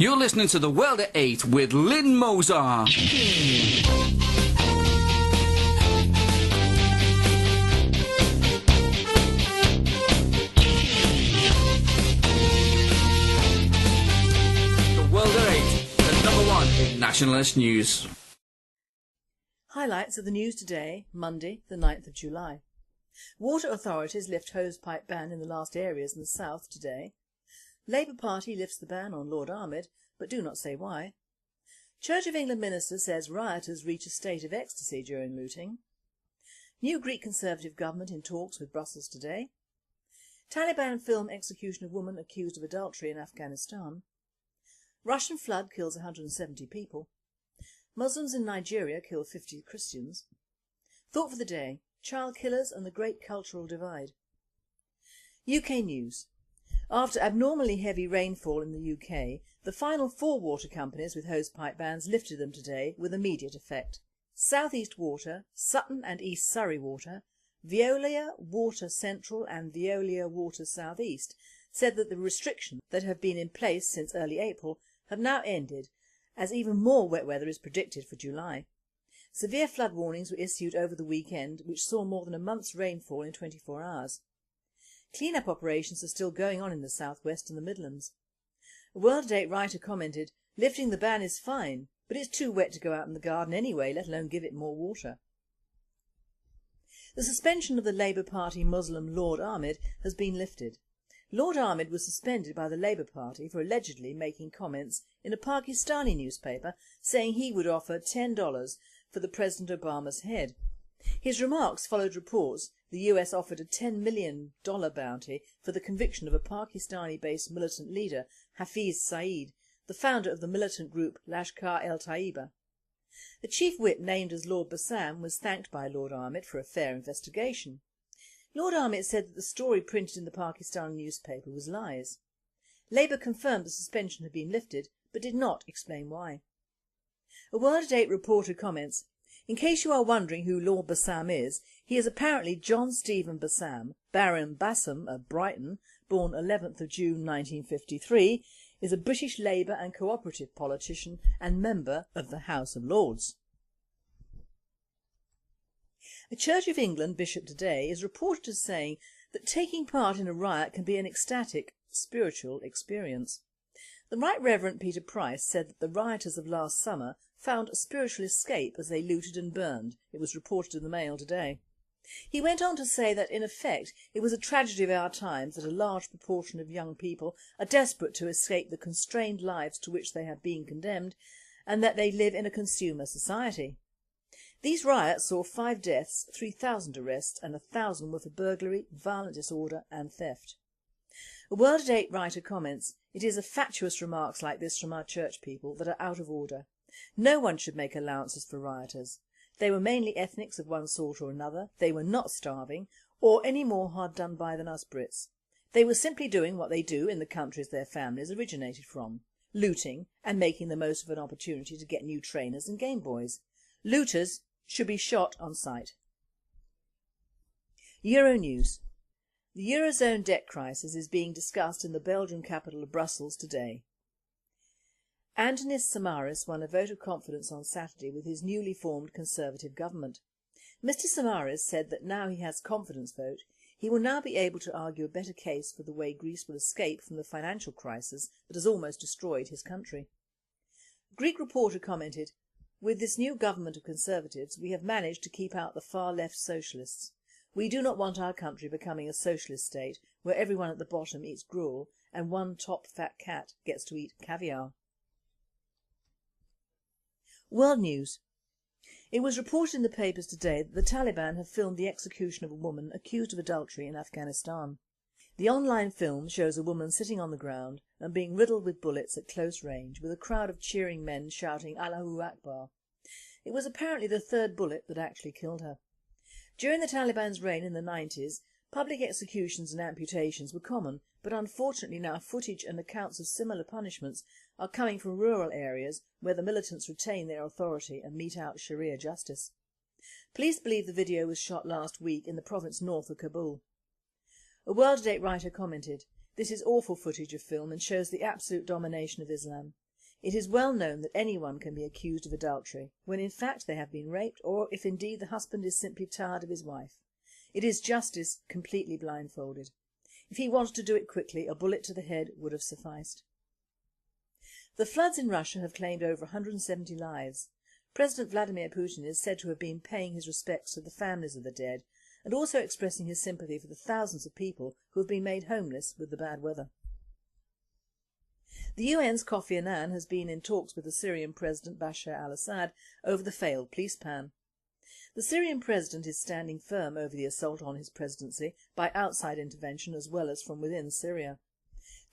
You're listening to The World at 8 with Lynne Mozart. Nationalist news. Highlights of the news today, Monday the 9th of July. Water authorities lift hosepipe ban in the last areas in the south today. Labour Party lifts the ban on Lord Ahmed, but do not say why. Church of England minister says rioters reach a state of ecstasy during looting. New Greek Conservative government in talks with Brussels today. Taliban film execution of woman accused of adultery in Afghanistan. Russian flood kills 170 people. Muslims in Nigeria kill 50 Christians. Thought for the day, child killers and the great cultural divide. UK news. After abnormally heavy rainfall in the UK, the final 4 water companies with hosepipe bans lifted them today with immediate effect. South East Water, Sutton and East Surrey Water, Veolia Water Central and Veolia Water South East said that the restrictions that have been in place since early April have now ended, as even more wet weather is predicted for July. Severe flood warnings were issued over the weekend, which saw more than a month's rainfall in 24 hours. Clean-up operations are still going on in the southwest and the Midlands. A World at 8 writer commented, "Lifting the ban is fine, but it's too wet to go out in the garden anyway, let alone give it more water." The suspension of the Labour Party Muslim Lord Ahmed has been lifted. Lord Ahmed was suspended by the Labour Party for allegedly making comments in a Pakistani newspaper saying he would offer $10 for the President Obama's head. His remarks followed reports the US offered a $10 million bounty for the conviction of a Pakistani-based militant leader, Hafiz Saeed, the founder of the militant group Lashkar-e-Taiba. The chief whip named as Lord Bassam was thanked by Lord Ahmed for a fair investigation. Lord Ahmed said that the story printed in the Pakistani newspaper was lies. Labour confirmed the suspension had been lifted, but did not explain why. A World at 8 reporter comments, "In case you are wondering who Lord Bassam is, he is apparently John Stephen Bassam, Baron Bassam of Brighton, born 11th of June 1953, is a British Labour and cooperative politician and member of the House of Lords." A Church of England bishop today is reported as saying that taking part in a riot can be an ecstatic, spiritual experience. The Right Reverend Peter Price said that the rioters of last summer found a spiritual escape as they looted and burned. It was reported in the Mail today. He went on to say that in effect it was a tragedy of our times that a large proportion of young people are desperate to escape the constrained lives to which they have been condemned and that they live in a consumer society. These riots saw 5 deaths, 3,000 arrests and 1,000 were for burglary, violent disorder and theft. A World at 8 writer comments, "It is a fatuous remarks like this from our church people that are out of order. No one should make allowances for rioters. They were mainly ethnics of one sort or another, they were not starving or any more hard done by than us Brits. They were simply doing what they do in the countries their families originated from, looting and making the most of an opportunity to get new trainers and Game Boys. Looters should be shot on sight." Euro news. The Eurozone debt crisis is being discussed in the Belgian capital of Brussels today. Antonis Samaras won a vote of confidence on Saturday with his newly formed Conservative government. Mr Samaras said that now he has confidence vote, he will now be able to argue a better case for the way Greece will escape from the financial crisis that has almost destroyed his country. A Greek reporter commented, "With this new government of Conservatives we have managed to keep out the far left socialists. We do not want our country becoming a socialist state where everyone at the bottom eats gruel and one top fat cat gets to eat caviar." World news. It was reported in the papers today that the Taliban have filmed the execution of a woman accused of adultery in Afghanistan. The online film shows a woman sitting on the ground and being riddled with bullets at close range, with a crowd of cheering men shouting Allahu Akbar. It was apparently the 3rd bullet that actually killed her. During the Taliban's reign in the 90s, public executions and amputations were common, but unfortunately now footage and accounts of similar punishments are coming from rural areas where the militants retain their authority and mete out Sharia justice. Police believe the video was shot last week in the province north of Kabul. A World at 8 writer commented, "This is awful footage of film and shows the absolute domination of Islam. It is well known that anyone can be accused of adultery, when in fact they have been raped, or if indeed the husband is simply tired of his wife. It is justice completely blindfolded. If he wanted to do it quickly, a bullet to the head would have sufficed. The floods in Russia have claimed over 170 lives. President Vladimir Putin is said to have been paying his respects to the families of the dead and also expressing his sympathy for the thousands of people who have been made homeless with the bad weather. The UN's Kofi Annan has been in talks with the Syrian President Bashar al-Assad over the failed police plan. The Syrian president is standing firm over the assault on his presidency by outside intervention as well as from within Syria.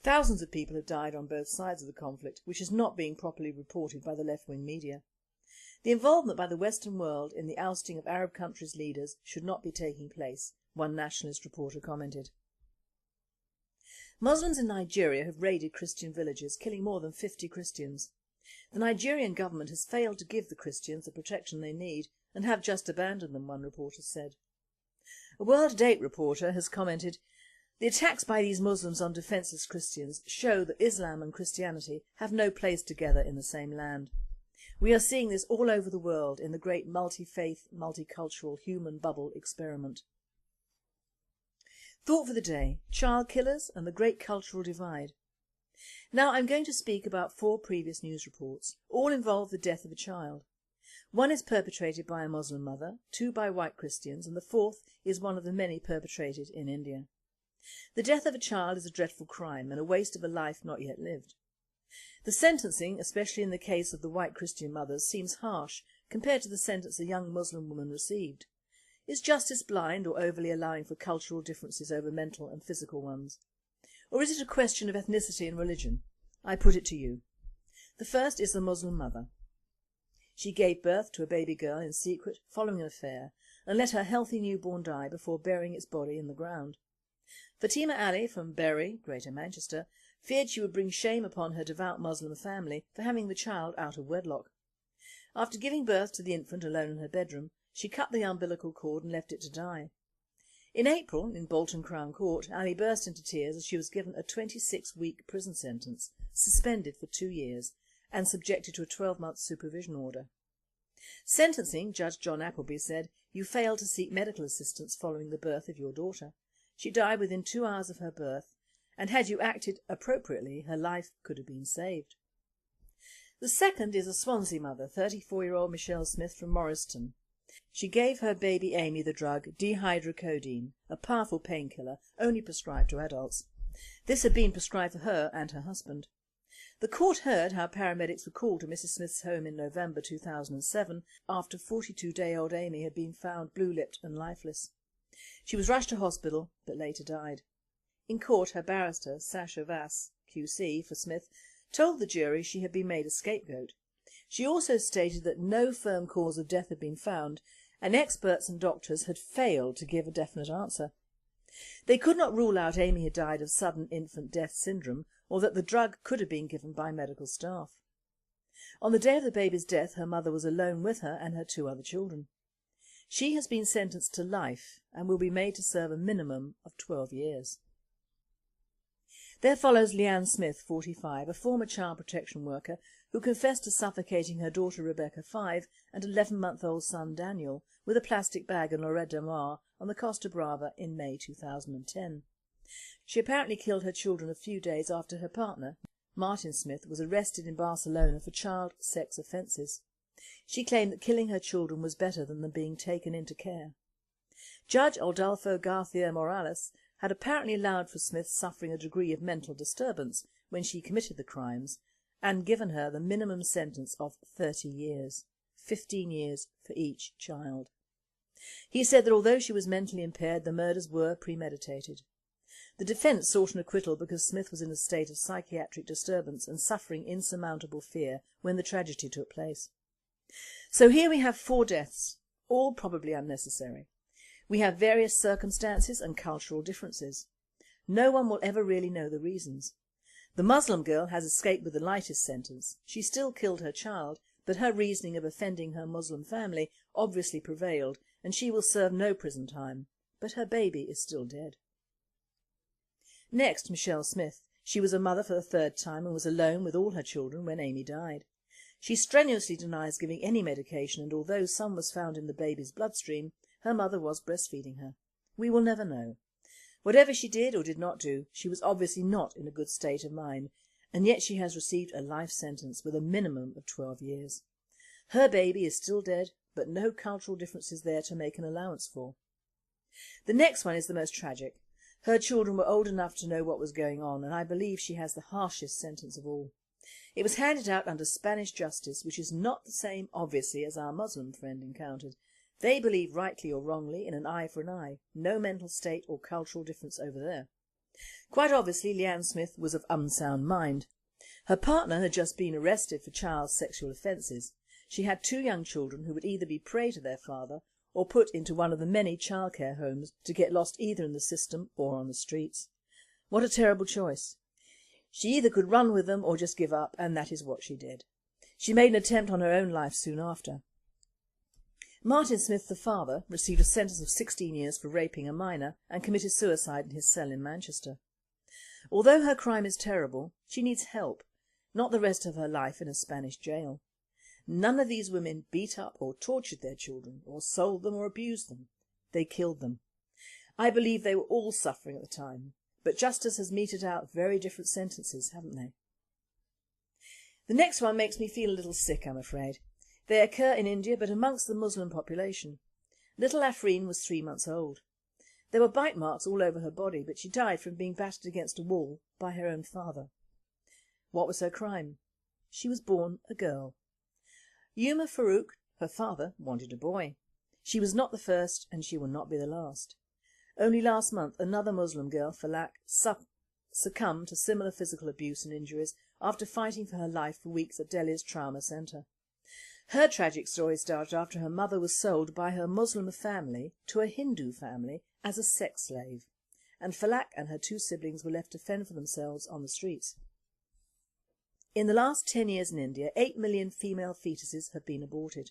Thousands of people have died on both sides of the conflict, which is not being properly reported by the left-wing media. The involvement by the Western world in the ousting of Arab countries' leaders should not be taking place, one nationalist reporter commented. Muslims in Nigeria have raided Christian villages, killing more than 50 Christians. The Nigerian government has failed to give the Christians the protection they need and have just abandoned them, one reporter said. A World Date reporter has commented, "The attacks by these Muslims on defenceless Christians show that Islam and Christianity have no place together in the same land. We are seeing this all over the world in the great multi-faith, multicultural human bubble experiment." Thought for the day: child killers and the great cultural divide. Now I'm going to speak about 4 previous news reports. All involve the death of a child. One is perpetrated by a Muslim mother, 2 by white Christians, and the 4th is one of the many perpetrated in India. The death of a child is a dreadful crime and a waste of a life not yet lived. The sentencing, especially in the case of the white Christian mothers, seems harsh compared to the sentence a young Muslim woman received. Is justice blind or overly allowing for cultural differences over mental and physical ones? Or is it a question of ethnicity and religion? I put it to you. The first is the Muslim mother. She gave birth to a baby girl in secret following an affair and let her healthy newborn die before burying its body in the ground. Fatima Ali from Bury, Greater Manchester, feared she would bring shame upon her devout Muslim family for having the child out of wedlock. After giving birth to the infant alone in her bedroom, she cut the umbilical cord and left it to die. In April, in Bolton Crown Court, Ali burst into tears as she was given a 26-week prison sentence, suspended for 2 years and subjected to a 12-month supervision order. Sentencing, Judge John Appleby said, "You failed to seek medical assistance following the birth of your daughter. She died within 2 hours of her birth, and had you acted appropriately, her life could have been saved." The second is a Swansea mother, 34-year-old Michelle Smith from Morriston. She gave her baby Amy the drug dihydrocodone, a powerful painkiller only prescribed to adults. This had been prescribed for her and her husband. The court heard how paramedics were called to Mrs Smith's home in November 2007 after 42-day-old Amy had been found blue-lipped and lifeless. She was rushed to hospital but later died. In court, her barrister, Sasha Vass, QC, for Smith, told the jury she had been made a scapegoat. She also stated that no firm cause of death had been found and experts and doctors had failed to give a definite answer. They could not rule out Amy had died of sudden infant death syndrome or that the drug could have been given by medical staff. On the day of the baby's death, her mother was alone with her and her 2 other children. She has been sentenced to life and will be made to serve a minimum of 12 years. There follows Leanne Smith, 45, a former child protection worker who confessed to suffocating her daughter Rebecca, 5, and 11-month-old son Daniel with a plastic bag in Lloret de Mar on the Costa Brava in May 2010. She apparently killed her children a few days after her partner, Martin Smith, was arrested in Barcelona for child sex offences. She claimed that killing her children was better than them being taken into care. Judge Adolfo García Morales had apparently allowed for Smith suffering a degree of mental disturbance when she committed the crimes and given her the minimum sentence of 30 years, 15 years for each child. He said that although she was mentally impaired, the murders were premeditated. The defence sought an acquittal because Smith was in a state of psychiatric disturbance and suffering insurmountable fear when the tragedy took place. So here we have 4 deaths, all probably unnecessary. We have various circumstances and cultural differences. No one will ever really know the reasons. The Muslim girl has escaped with the lightest sentence. She still killed her child, but her reasoning of offending her Muslim family obviously prevailed and she will serve no prison time, but her baby is still dead. Next, Michelle Smith. She was a mother for the third time and was alone with all her children when Amy died. She strenuously denies giving any medication, and although some was found in the baby's bloodstream, her mother was breastfeeding her. We will never know. Whatever she did or did not do, she was obviously not in a good state of mind, and yet she has received a life sentence with a minimum of 12 years. Her baby is still dead, but no cultural differences there to make an allowance for. The next one is the most tragic. Her children were old enough to know what was going on, and I believe she has the harshest sentence of all. It was handed out under Spanish justice, which is not the same, obviously, as our Muslim friend encountered. They believe, rightly or wrongly, in an eye for an eye. No mental state or cultural difference over there. Quite obviously, Leanne Smith was of unsound mind. Her partner had just been arrested for child sexual offences. She had 2 young children who would either be prey to their father or put into one of the many childcare homes to get lost either in the system or on the streets. What a terrible choice. She either could run with them or just give up, and that is what she did. She made an attempt on her own life soon after. Martin Smith, the father, received a sentence of 16 years for raping a minor and committed suicide in his cell in Manchester. Although her crime is terrible, she needs help, not the rest of her life in a Spanish jail. None of these women beat up or tortured their children, or sold them or abused them. They killed them. I believe they were all suffering at the time, but justice has meted out very different sentences, haven't they? The next one makes me feel a little sick, I'm afraid. They occur in India, but amongst the Muslim population. Little Afreen was 3 months old. There were bite marks all over her body, but she died from being battered against a wall by her own father. What was her crime? She was born a girl. Yuma Farouk, her father, wanted a boy. She was not the first, and she will not be the last. Only last month another Muslim girl, Falak, succumbed to similar physical abuse and injuries after fighting for her life for weeks at Delhi's trauma centre. Her tragic story started after her mother was sold by her Muslim family to a Hindu family as a sex slave, and Falak and her 2 siblings were left to fend for themselves on the streets. In the last 10 years in India, 8 million female fetuses have been aborted.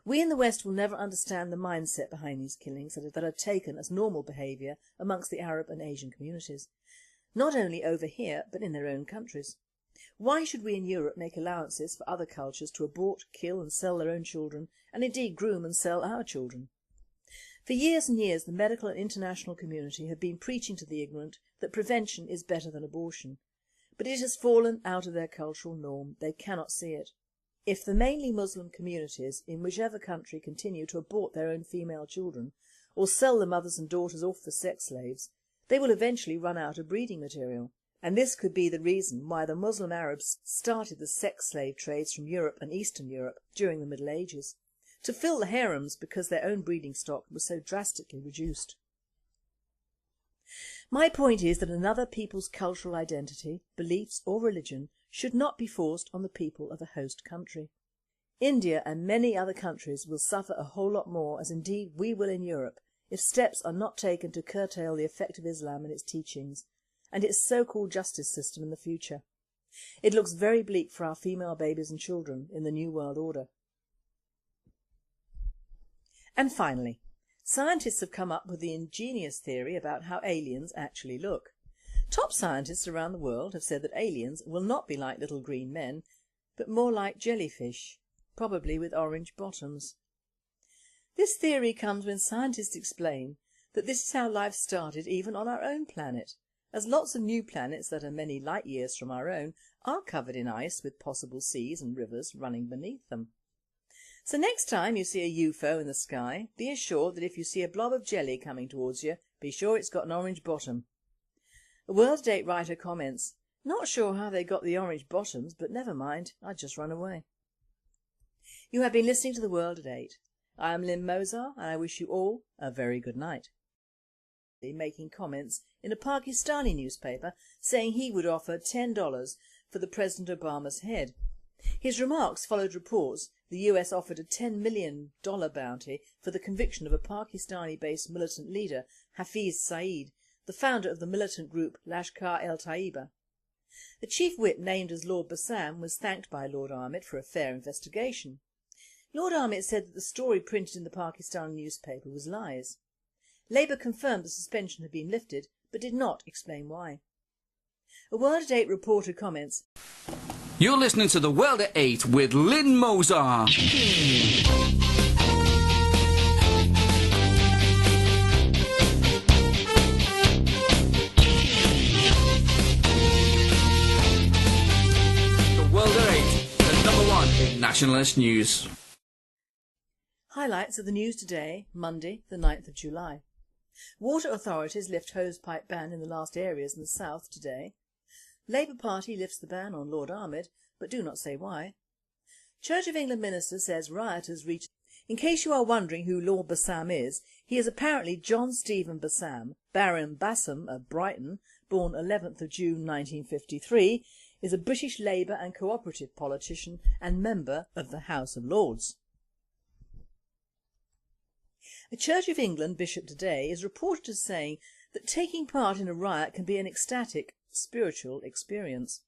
We in the West will never understand the mindset behind these killings that are taken as normal behaviour amongst the Arab and Asian communities, not only over here but in their own countries. Why should we in Europe make allowances for other cultures to abort, kill and sell their own children, and indeed groom and sell our children? For years and years the medical and international community have been preaching to the ignorant that prevention is better than abortion, but it has fallen out of their cultural norm. They cannot see it. If the mainly Muslim communities in whichever country continue to abort their own female children or sell the mothers and daughters off for sex slaves, they will eventually run out of breeding material. And this could be the reason why the Muslim Arabs started the sex slave trades from Europe and Eastern Europe during the Middle Ages, to fill the harems because their own breeding stock was so drastically reduced. My point is that another people's cultural identity, beliefs or religion should not be forced on the people of a host country. India and many other countries will suffer a whole lot more, as indeed we will in Europe, if steps are not taken to curtail the effect of Islam and its teachings, and its so-called justice system in the future. It looks very bleak for our female babies and children in the New World Order. And finally, scientists have come up with the ingenious theory about how aliens actually look. Top scientists around the world have said that aliens will not be like little green men, but more like jellyfish, probably with orange bottoms. This theory comes when scientists explain that this is how life started even on our own planet, as lots of new planets that are many light years from our own are covered in ice with possible seas and rivers running beneath them. So next time you see a UFO in the sky, be assured that if you see a blob of jelly coming towards you, be sure it's got an orange bottom. A World at 8 writer comments, "Not sure how they got the orange bottoms, but never mind, I'd just run away." You have been listening to The World at 8. I am Lynne Mozar and I wish you all a very good night. Making comments in a Pakistani newspaper saying he would offer $10 for the President Obama's head. His remarks followed reports the US offered a $10 million bounty for the conviction of a Pakistani-based militant leader, Hafiz Saeed, the founder of the militant group Lashkar-e-Taiba. The chief whip, named as Lord Bassam, was thanked by Lord Ahmed for a fair investigation. Lord Ahmed said that the story printed in the Pakistani newspaper was lies. Labour confirmed the suspension had been lifted, but did not explain why. A World at 8 reporter comments, You're listening to The World at 8 with Lynne Mozar. The World at 8, the number one in nationalist news. highlights of the news today, Monday the 9th of July. Water authorities lift hosepipe ban in the last areas in the south today. Labour Party lifts the ban on Lord Ahmed, but do not say why. Church of England minister says rioters reach... In case you are wondering who Lord Bassam is, he is apparently John Stephen Bassam, Baron Bassam of Brighton, born 11th of June 1953, is a British Labour and cooperative politician and member of the House of Lords. A Church of England bishop today is reported as saying that taking part in a riot can be an ecstatic, spiritual experience.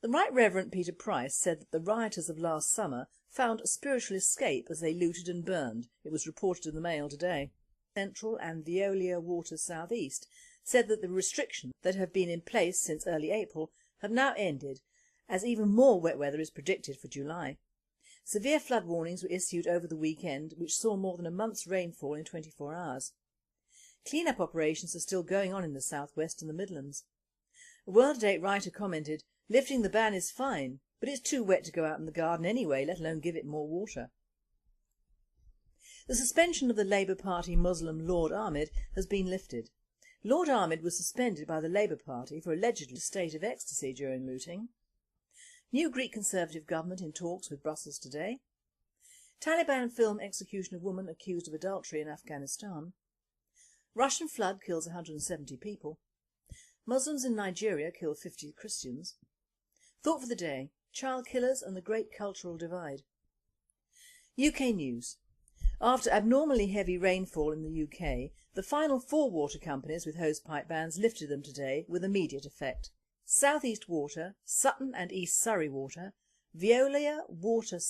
The Right Reverend Peter Price said that the rioters of last summer found a spiritual escape as they looted and burned. It was reported in the Mail today. Central and Veolia Water South East said that the restrictions that have been in place since early April have now ended, as even more wet weather is predicted for July. Severe flood warnings were issued over the weekend, which saw more than a month's rainfall in 24 hours. Clean-up operations are still going on in the southwest and the Midlands. A World at 8 writer commented, "Lifting the ban is fine, but it's too wet to go out in the garden anyway, let alone give it more water." The suspension of the Labour Party Muslim Lord Ahmed has been lifted. Lord Ahmed was suspended by the Labour Party for allegedly a state of ecstasy during looting. New Greek Conservative government in talks with Brussels today. Taliban film execution of woman accused of adultery in Afghanistan. Russian flood kills 170 people. Muslims in Nigeria kill 50 Christians. Thought for the day, child killers and the great cultural divide. UK news. After abnormally heavy rainfall in the UK, the final 4 water companies with hosepipe bans lifted them today with immediate effect. South East Water, Sutton and East Surrey Water, Veolia Water